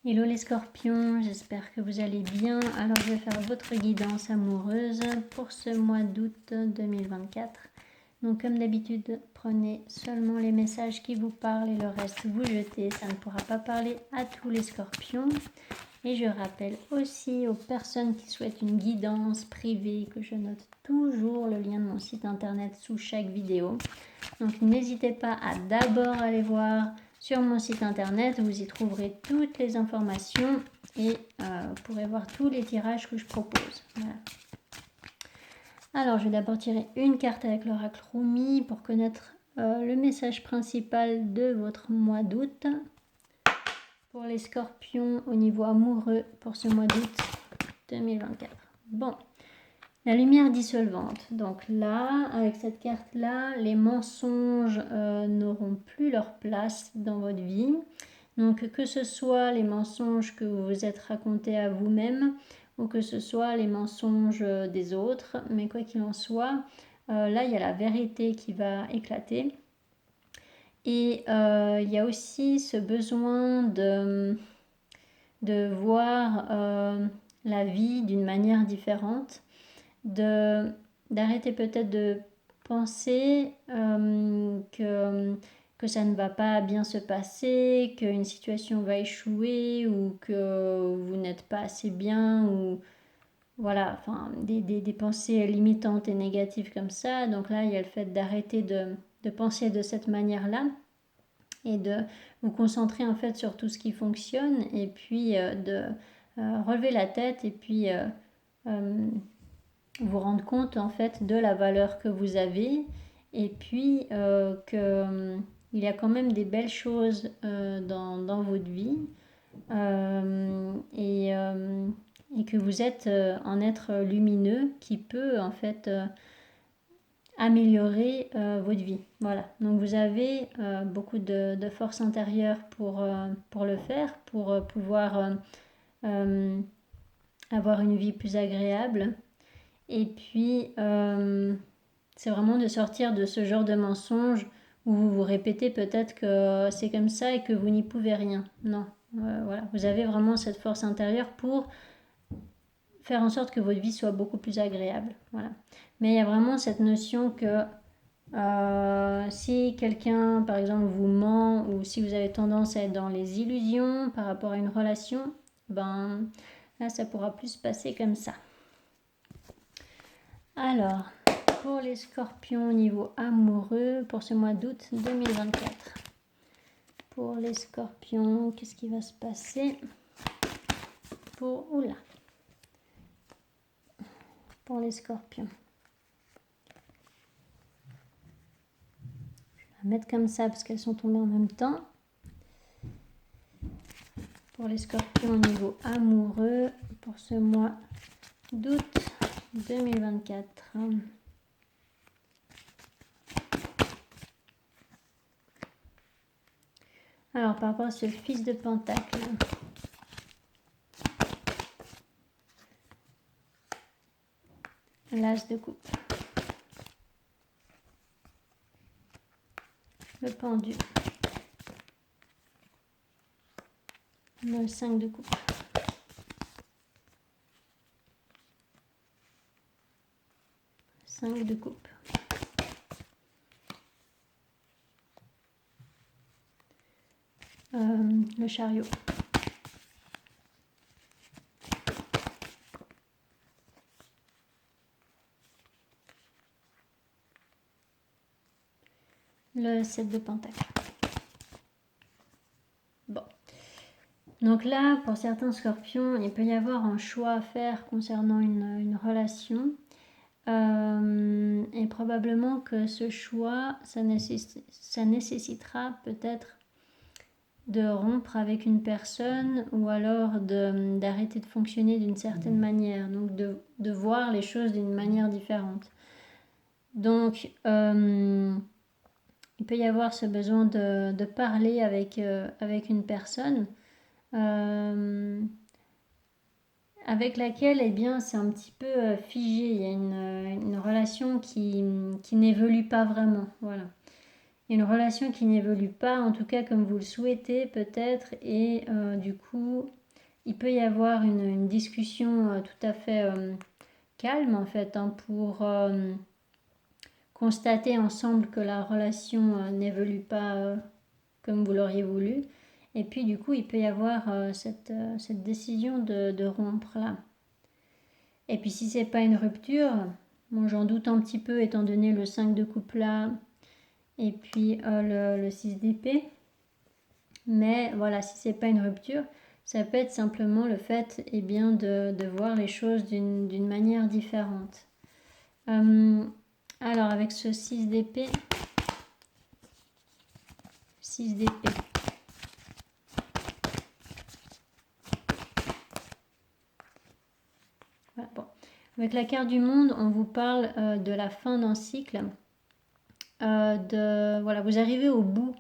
Hello les scorpions, j'espère que vous allez bien. Alors je vais faire votre guidance amoureuse pour ce mois d'août 2024. Donc comme d'habitude, prenez seulement les messages qui vous parlent et le reste vous jetez. Ça ne pourra pas parler à tous les scorpions. Et je rappelle aussi aux personnes qui souhaitent une guidance privée que je note toujours le lien de mon site internet sous chaque vidéo. Donc n'hésitez pas à d'abord aller voir sur mon site internet, vous y trouverez toutes les informations et vous pourrez voir tous les tirages que je propose. Voilà. Alors je vais d'abord tirer une carte avec l'oracle Rumi pour connaître le message principal de votre mois d'août. Pour les scorpions au niveau amoureux pour ce mois d'août 2024. Bon. La lumière dissolvante. Donc là, avec cette carte-là, les mensonges n'auront plus leur place dans votre vie. Donc que ce soit les mensonges que vous vous êtes racontés à vous-même ou que ce soit les mensonges des autres, mais quoi qu'il en soit, là il y a la vérité qui va éclater. Et il y a aussi ce besoin de voir la vie d'une manière différente. D'arrêter peut-être de penser que ça ne va pas bien se passer, qu'une situation va échouer ou que vous n'êtes pas assez bien ou voilà, enfin des pensées limitantes et négatives comme ça. Donc là, il y a le fait d'arrêter de penser de cette manière-là et de vous concentrer en fait sur tout ce qui fonctionne et puis de relever la tête et puis vous rendre compte en fait de la valeur que vous avez et puis il y a quand même des belles choses dans votre vie et que vous êtes un être lumineux qui peut en fait améliorer votre vie. Voilà, donc vous avez beaucoup de force intérieure pour le faire, pour pouvoir avoir une vie plus agréable. Et puis, c'est vraiment de sortir de ce genre de mensonge où vous vous répétez peut-être que c'est comme ça et que vous n'y pouvez rien. Non, voilà. Vous avez vraiment cette force intérieure pour faire en sorte que votre vie soit beaucoup plus agréable. Voilà. Mais il y a vraiment cette notion que si quelqu'un, par exemple, vous ment ou si vous avez tendance à être dans les illusions par rapport à une relation, ben là, ça pourra plus se passer comme ça. Alors, pour les scorpions au niveau amoureux, pour ce mois d'août 2024. Pour les scorpions, qu'est-ce qui va se passer pour les scorpions. Je vais la mettre comme ça parce qu'elles sont tombées en même temps. Pour les scorpions au niveau amoureux, pour ce mois d'août 2024. Alors, par rapport à ce fils de pentacle, l'as de coupe, le pendu, le 5 de coupe, de coupe, le chariot, le 7 de pentacle. Bon. Donc là, pour certains scorpions, il peut y avoir un choix à faire concernant une relation. Et probablement que ce choix, ça nécessitera peut-être de rompre avec une personne ou alors d'arrêter de fonctionner d'une certaine manière, donc de voir les choses d'une manière différente. Donc, il peut y avoir ce besoin de parler avec une personne avec laquelle eh bien, c'est un petit peu figé. Il y a une relation qui n'évolue pas vraiment. Voilà. une relation qui n'évolue pas, en tout cas comme vous le souhaitez peut-être, et du coup, il peut y avoir une discussion tout à fait calme en fait, hein, pour constater ensemble que la relation n'évolue pas comme vous l'auriez voulu. Et puis du coup, il peut y avoir cette décision de rompre là. Et puis si c'est pas une rupture, bon, j'en doute un petit peu étant donné le 5 de coupe là et puis le 6 d'épée. Mais voilà, si c'est pas une rupture, ça peut être simplement le fait bien, de voir les choses d'une manière différente. Alors avec ce 6 d'épée, 6 d'épée. Voilà, bon. Avec la carte du monde, on vous parle de la fin d'un cycle. Voilà, vous arrivez au bout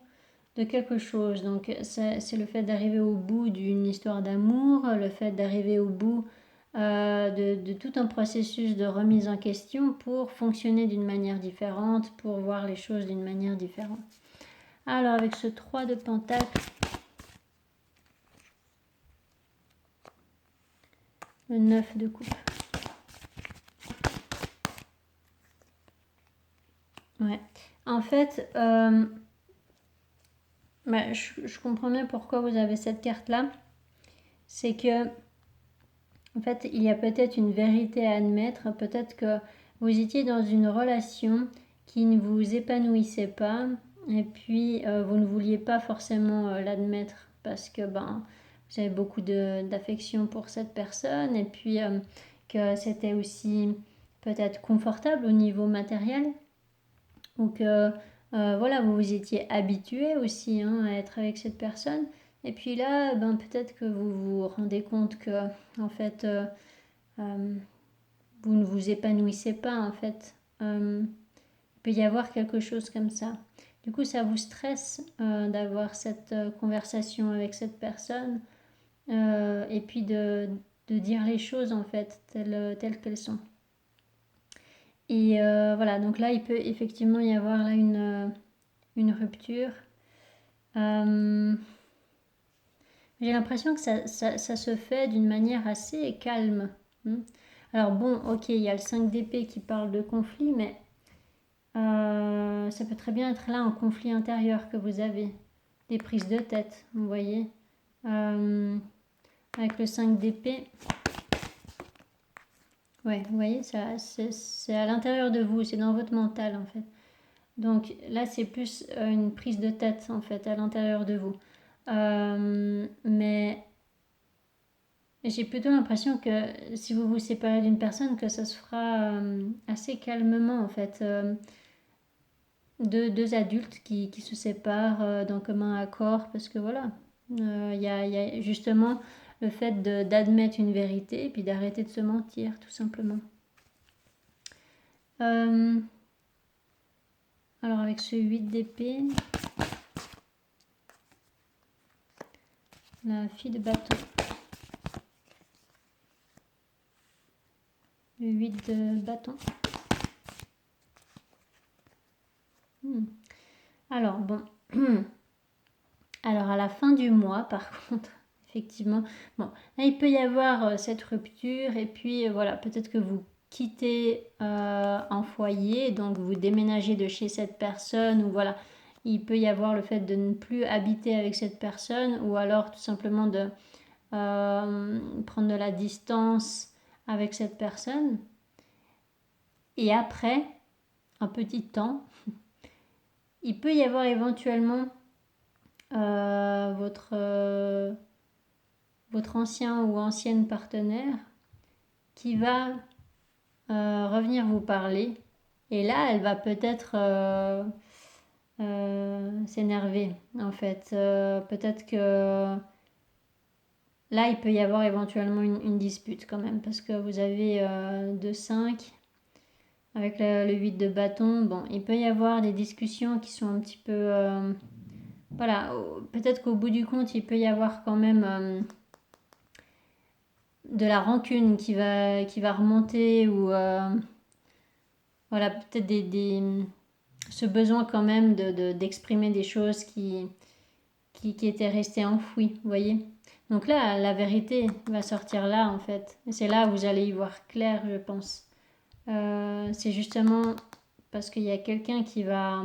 de quelque chose. Donc c'est le fait d'arriver au bout d'une histoire d'amour, le fait d'arriver au bout de tout un processus de remise en question pour fonctionner d'une manière différente, pour voir les choses d'une manière différente. Alors avec ce 3 de Pentacle, le 9 de coupe. Ouais. En fait, je comprends bien pourquoi vous avez cette carte-là. C'est que, en fait, il y a peut-être une vérité à admettre. Peut-être que vous étiez dans une relation qui ne vous épanouissait pas. Et puis, vous ne vouliez pas forcément l'admettre parce que vous avez beaucoup d'affection pour cette personne. Et puis, que c'était aussi peut-être confortable au niveau matériel. Ou que voilà, vous vous étiez habitué aussi à être avec cette personne. Et puis là, peut-être que vous vous rendez compte que en fait, vous ne vous épanouissez pas en fait. Il peut y avoir quelque chose comme ça. Du coup, ça vous stresse d'avoir cette conversation avec cette personne et puis de dire les choses en fait telles qu'elles sont. Et voilà, donc là, il peut effectivement y avoir là une rupture. J'ai l'impression que ça se fait d'une manière assez calme. Alors bon, ok, il y a le 5 d'épée qui parle de conflit, mais ça peut très bien être là un conflit intérieur que vous avez. Des prises de tête, vous voyez. Avec le 5 d'épée. Ouais, vous voyez, c'est à l'intérieur de vous, c'est dans votre mental en fait. Donc là, c'est plus une prise de tête en fait à l'intérieur de vous. Mais j'ai plutôt l'impression que si vous vous séparez d'une personne, que ça se fera assez calmement en fait. Deux adultes qui se séparent d'un commun accord parce que voilà, y a justement le fait d'admettre une vérité et puis d'arrêter de se mentir tout simplement. Alors avec ce 8 d'épée, la fille de bâton, le 8 de bâton. Alors bon, alors à la fin du mois par contre, effectivement, bon, là il peut y avoir cette rupture et puis voilà, peut-être que vous quittez un foyer, donc vous déménagez de chez cette personne ou voilà, il peut y avoir le fait de ne plus habiter avec cette personne ou alors tout simplement de prendre de la distance avec cette personne. Et après un petit temps, il peut y avoir éventuellement votre ancien ou ancienne partenaire qui va revenir vous parler. Et là, elle va peut-être s'énerver, en fait. Peut-être que là, il peut y avoir éventuellement une dispute quand même, parce que vous avez 2-5 avec le 8 de bâton. Bon, il peut y avoir des discussions qui sont un petit peu... voilà, peut-être qu'au bout du compte, il peut y avoir quand même de la rancune qui va remonter ou voilà, peut-être ce besoin quand même d'exprimer des choses qui étaient restées enfouies, vous voyez. Donc là, la vérité va sortir là, en fait. Et c'est là où vous allez y voir clair, je pense. C'est justement parce qu'il y a quelqu'un qui va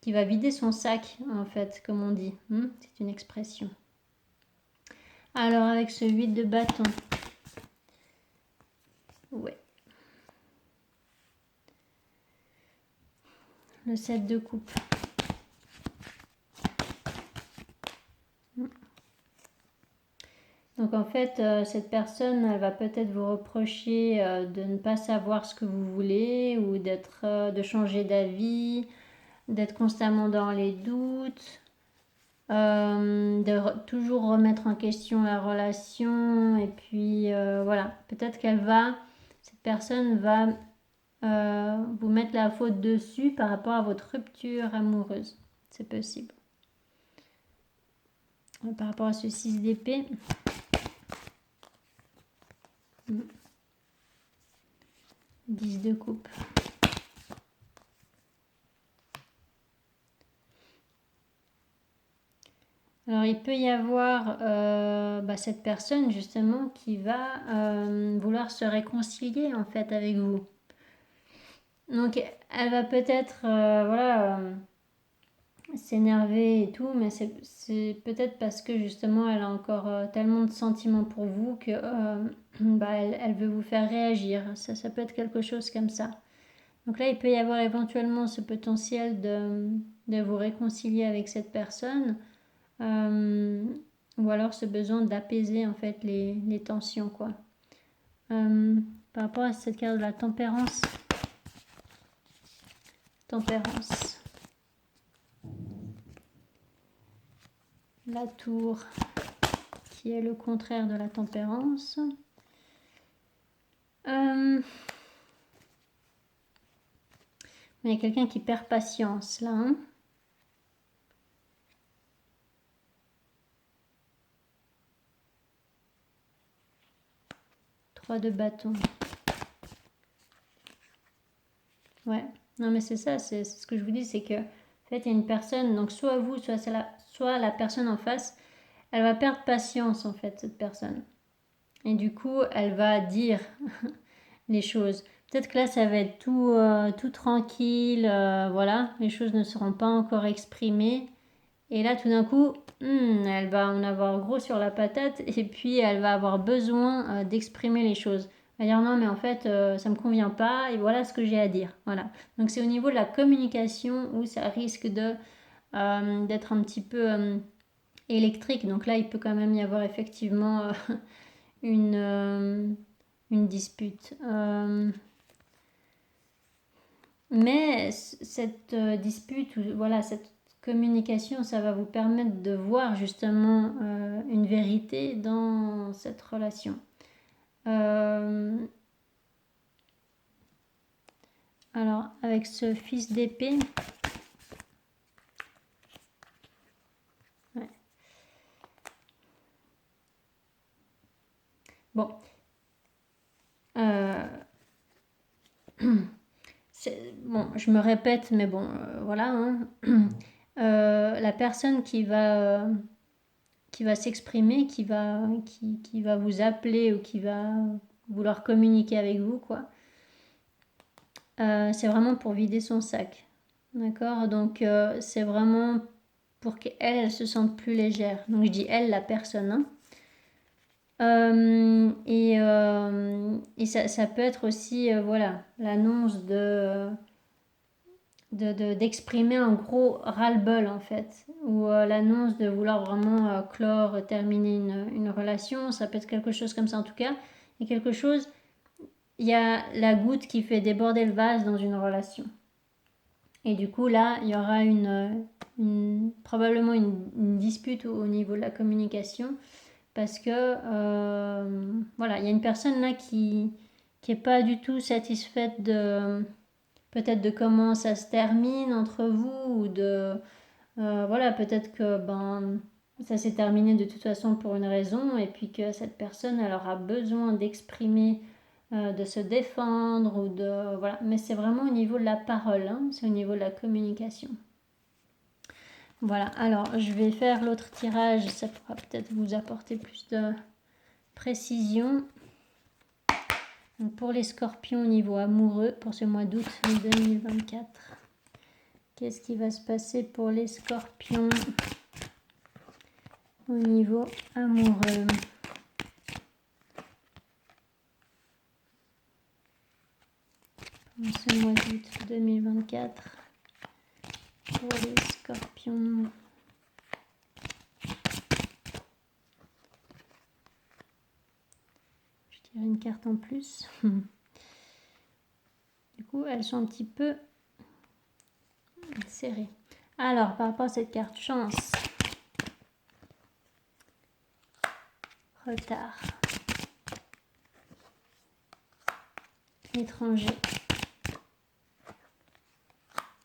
vider son sac, en fait, comme on dit. C'est une expression. Alors, avec ce 8 de bâton. Ouais. Le 7 de coupe. Donc en fait, cette personne, elle va peut-être vous reprocher de ne pas savoir ce que vous voulez ou de changer d'avis, d'être constamment dans les doutes, toujours remettre en question la relation. Et puis voilà, peut-être cette personne va vous mettre la faute dessus par rapport à votre rupture amoureuse. C'est possible. Par rapport à ce 6 d'épée. 10 de coupe. Alors il peut y avoir cette personne justement qui va vouloir se réconcilier en fait avec vous. Donc elle va peut-être s'énerver et tout, mais c'est peut-être parce que justement elle a encore tellement de sentiments pour vous que elle veut vous faire réagir. Ça peut être quelque chose comme ça. Donc là il peut y avoir éventuellement ce potentiel de vous réconcilier avec cette personne. Ou alors ce besoin d'apaiser en fait les tensions quoi. Par rapport à cette carte de la tempérance. La tour qui est le contraire de la tempérance. Il y a quelqu'un qui perd patience là. 3 de bâton. Ouais, non mais c'est ça, c'est ce que je vous dis, c'est que en fait il y a une personne, donc soit vous, soit la personne en face, elle va perdre patience en fait, cette personne. Et du coup, elle va dire les choses. Peut-être que là, ça va être tout tranquille, voilà, les choses ne seront pas encore exprimées. Et là, tout d'un coup, elle va en avoir gros sur la patate et puis elle va avoir besoin d'exprimer les choses. Elle va dire non, mais en fait, ça ne me convient pas et voilà ce que j'ai à dire. Voilà. Donc c'est au niveau de la communication où ça risque d'être un petit peu électrique. Donc là, il peut quand même y avoir effectivement une dispute. Mais cette dispute, voilà, cette communication, ça va vous permettre de voir justement une vérité dans cette relation. Alors, avec ce fils d'épée, ouais. Bon. Bon, je me répète, mais bon, voilà. La personne qui va s'exprimer, qui va vous appeler ou qui va vouloir communiquer avec vous, quoi. C'est vraiment pour vider son sac. D'accord? Donc, c'est vraiment pour qu'elle se sente plus légère. Donc, je dis elle, la personne. Hein. Et ça peut être aussi, voilà, l'annonce d'exprimer un gros ras-le-bol en fait, ou l'annonce de vouloir vraiment clore, terminer une relation, ça peut être quelque chose comme ça en tout cas, et quelque chose, il y a la goutte qui fait déborder le vase dans une relation. Et du coup là, il y aura probablement une dispute au niveau de la communication, parce que voilà, il y a une personne là qui est pas du tout satisfaite peut-être de comment ça se termine entre vous, ou voilà, peut-être que ça s'est terminé de toute façon pour une raison, et puis que cette personne elle aura besoin d'exprimer de se défendre ou de voilà, mais c'est vraiment au niveau de la parole, hein, c'est au niveau de la communication. Voilà, alors je vais faire l'autre tirage, ça pourra peut-être vous apporter plus de précision. Donc pour les scorpions au niveau amoureux pour ce mois d'août 2024, qu'est-ce qui va se passer pour les scorpions au niveau amoureux? Pour ce mois d'août 2024 pour les scorpions. Je tire une carte en plus. Du coup, elles sont un petit peu serrées. Alors, par rapport à cette carte chance, retard, étranger,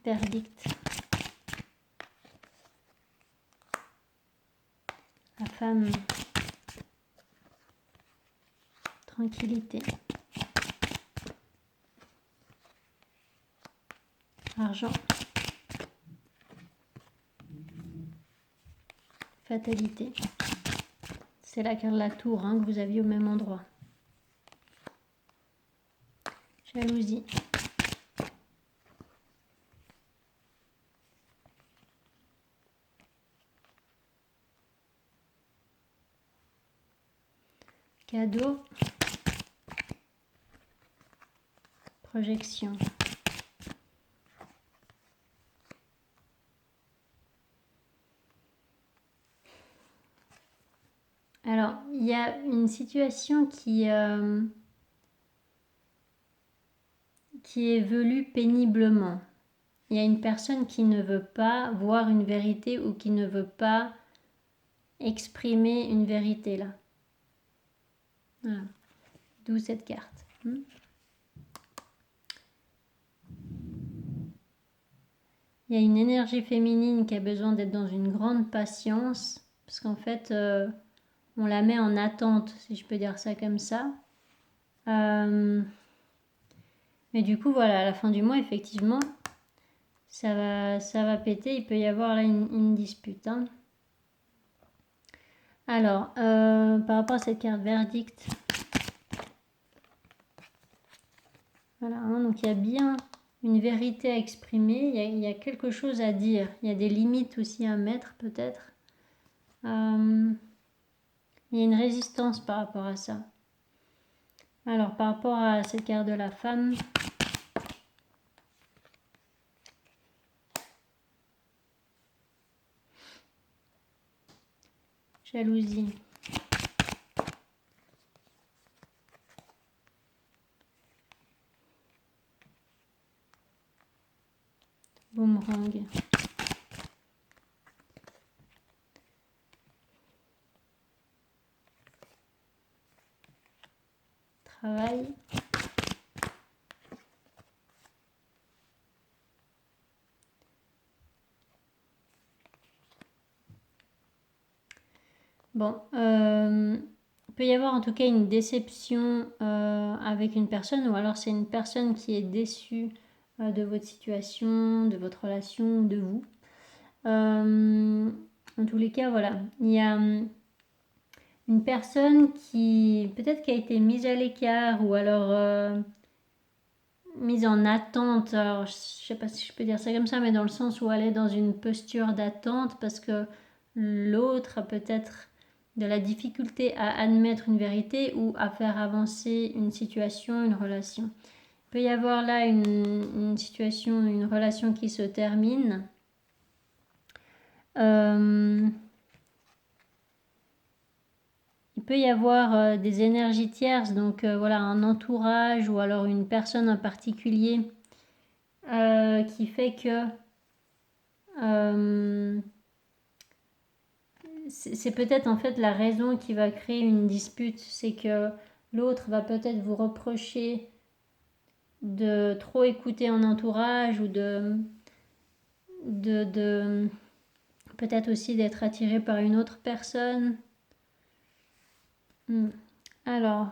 verdict, la femme, tranquillité, argent, fatalité. C'est la carte de la tour hein, que vous aviez au même endroit. Jalousie. Cadeau. Projection. Alors, il y a une situation qui évolue péniblement. Il y a une personne qui ne veut pas voir une vérité ou qui ne veut pas exprimer une vérité là. Voilà. D'où cette carte. Il y a une énergie féminine qui a besoin d'être dans une grande patience parce qu'en fait, on la met en attente, si je peux dire ça comme ça. Mais du coup, voilà, à la fin du mois, effectivement, ça va péter. Il peut y avoir là une dispute. Hein. Alors, par rapport à cette carte verdict, voilà, hein, donc il y a bien une vérité à exprimer, il y a quelque chose à dire, il y a des limites aussi à mettre peut-être. Il y a une résistance par rapport à ça. Alors, par rapport à cette carte de la femme, jalousie. Boomerang. Travail. Bon, il peut y avoir en tout cas une déception avec une personne ou alors c'est une personne qui est déçue de votre situation, de votre relation, de vous. En tous les cas, voilà, il y a une personne qui peut-être qui a été mise à l'écart ou alors mise en attente. Alors, je sais pas si je peux dire ça comme ça, mais dans le sens où elle est dans une posture d'attente parce que l'autre a peut-être de la difficulté à admettre une vérité ou à faire avancer une situation, une relation. Il peut y avoir là une situation, une relation qui se termine. Il peut y avoir des énergies tierces, donc voilà, un entourage ou alors une personne en particulier qui fait que c'est peut-être en fait la raison qui va créer une dispute, c'est que l'autre va peut-être vous reprocher de trop écouter un entourage ou de peut-être aussi d'être attiré par une autre personne. Alors,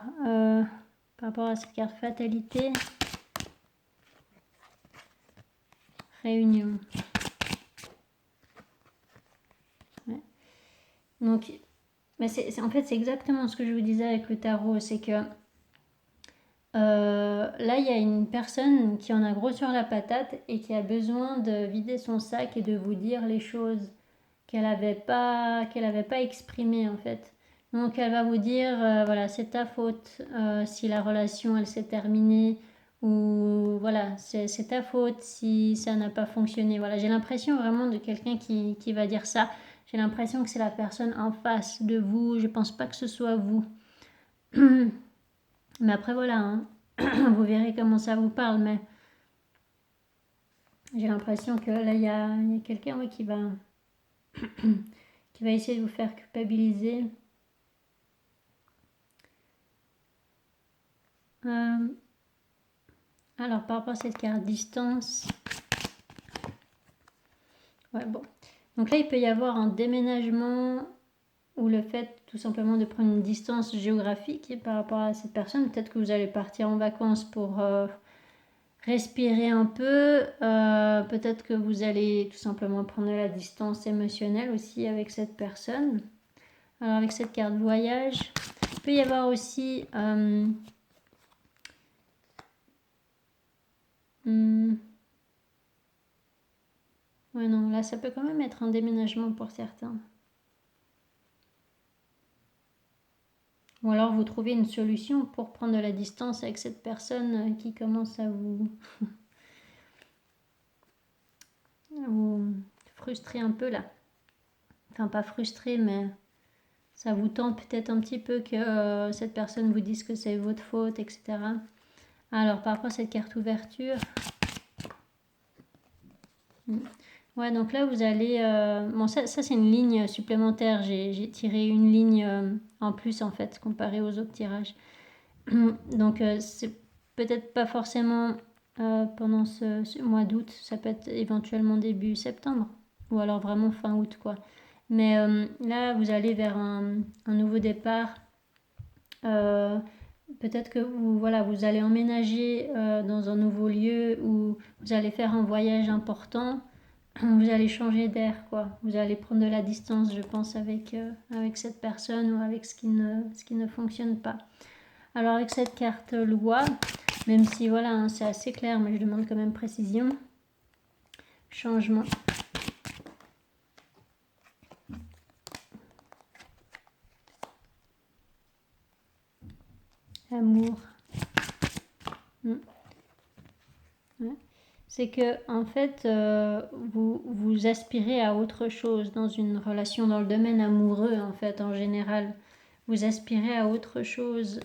par rapport à cette carte fatalité. Réunion. Ouais. Donc, mais en fait, c'est exactement ce que je vous disais avec le tarot, c'est que là, il y a une personne qui en a gros sur la patate et qui a besoin de vider son sac et de vous dire les choses qu'elle n'avait pas exprimées en fait. Donc, elle va vous dire, voilà, c'est ta faute si la relation, elle s'est terminée, ou voilà, c'est ta faute si ça n'a pas fonctionné. Voilà, j'ai l'impression vraiment de quelqu'un qui va dire ça. J'ai l'impression que c'est la personne en face de vous. Je pense pas que ce soit vous. Mais après, voilà, hein. Vous verrez comment ça vous parle. Mais j'ai l'impression que là, il y a quelqu'un qui va essayer de vous faire culpabiliser. Alors, par rapport à cette carte distance, ouais, bon. Donc là, il peut y avoir un déménagement ou le fait tout simplement de prendre une distance géographique par rapport à cette personne. Peut-être que vous allez partir en vacances pour respirer un peu. Peut-être que vous allez tout simplement prendre la distance émotionnelle aussi avec cette personne. Alors avec cette carte voyage, il peut y avoir aussi ouais non, là ça peut quand même être un déménagement pour certains. Ou alors vous trouvez une solution pour prendre de la distance avec cette personne qui commence à vous frustrer un peu là. Enfin pas frustrer, mais ça vous tente peut-être un petit peu que cette personne vous dise que c'est votre faute, etc. Alors par rapport à cette carte ouverture, ouais, donc là vous allez, bon ça c'est une ligne supplémentaire, j'ai tiré une ligne en plus en fait comparé aux autres tirages. Donc c'est peut-être pas forcément pendant ce mois d'août, ça peut être éventuellement début septembre ou alors vraiment fin août quoi. Mais là vous allez vers un nouveau départ. Peut-être que vous allez emménager dans un nouveau lieu ou vous allez faire un voyage important. Vous allez changer d'air, quoi. Vous allez prendre de la distance, je pense, avec cette personne ou avec ce qui ne fonctionne pas. Alors avec cette carte loi, même si voilà, hein, c'est assez clair, mais je demande quand même précision. Changement. Amour. Ouais. C'est que en fait, vous aspirez à autre chose dans une relation, dans le domaine amoureux en fait, en général. Vous aspirez à autre chose.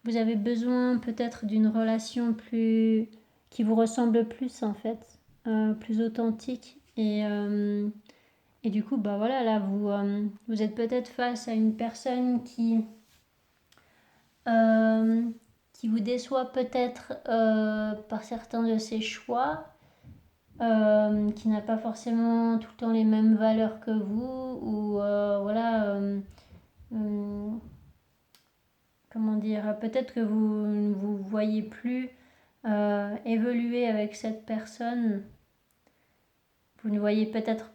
Vous avez besoin peut-être d'une relation qui vous ressemble plus en fait, plus authentique. Et du coup, bah voilà, là vous êtes peut-être face à une personne qui vous déçoit peut-être par certains de ses choix, qui n'a pas forcément tout le temps les mêmes valeurs que vous, ou voilà, comment dire, peut-être que vous ne vous voyez plus évoluer avec cette personne, vous ne voyez peut-être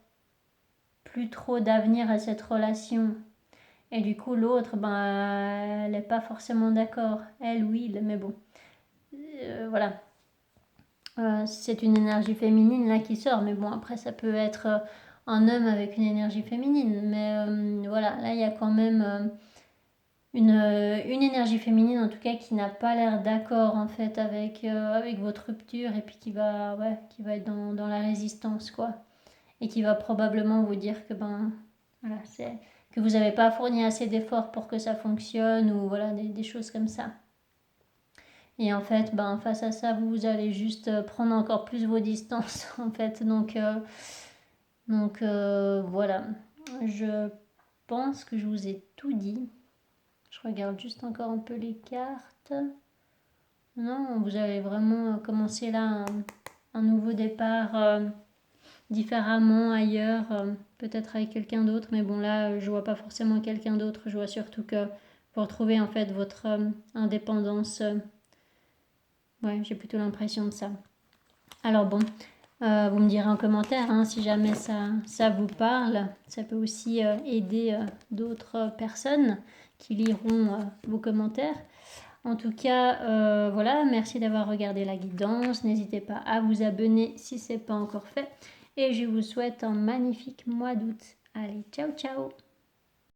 plus trop d'avenir à cette relation. Et du coup, l'autre, ben, elle n'est pas forcément d'accord. Elle, oui, mais bon. Voilà. C'est une énergie féminine là qui sort. Mais bon, après, ça peut être un homme avec une énergie féminine. Mais voilà, là, il y a quand même une énergie féminine, en tout cas, qui n'a pas l'air d'accord, en fait, avec votre rupture. Et puis qui va être dans la résistance, quoi. Et qui va probablement vous dire que, ben, voilà, que vous n'avez pas fourni assez d'efforts pour que ça fonctionne, ou voilà, des choses comme ça. Et en fait, ben, face à ça, vous allez juste prendre encore plus vos distances, en fait. Donc voilà. Je pense que je vous ai tout dit. Je regarde juste encore un peu les cartes. Non, vous allez vraiment commencer là un nouveau départ différemment, ailleurs, peut-être avec quelqu'un d'autre. Mais bon, là, je vois pas forcément quelqu'un d'autre. Je vois surtout que pour trouver en fait votre indépendance. Ouais, j'ai plutôt l'impression de ça. Alors bon, vous me direz en commentaire hein, si jamais ça vous parle. Ça peut aussi aider d'autres personnes qui liront vos commentaires. En tout cas, voilà, merci d'avoir regardé la guidance. N'hésitez pas à vous abonner si ce n'est pas encore fait. Et je vous souhaite un magnifique mois d'août. Allez, ciao ciao!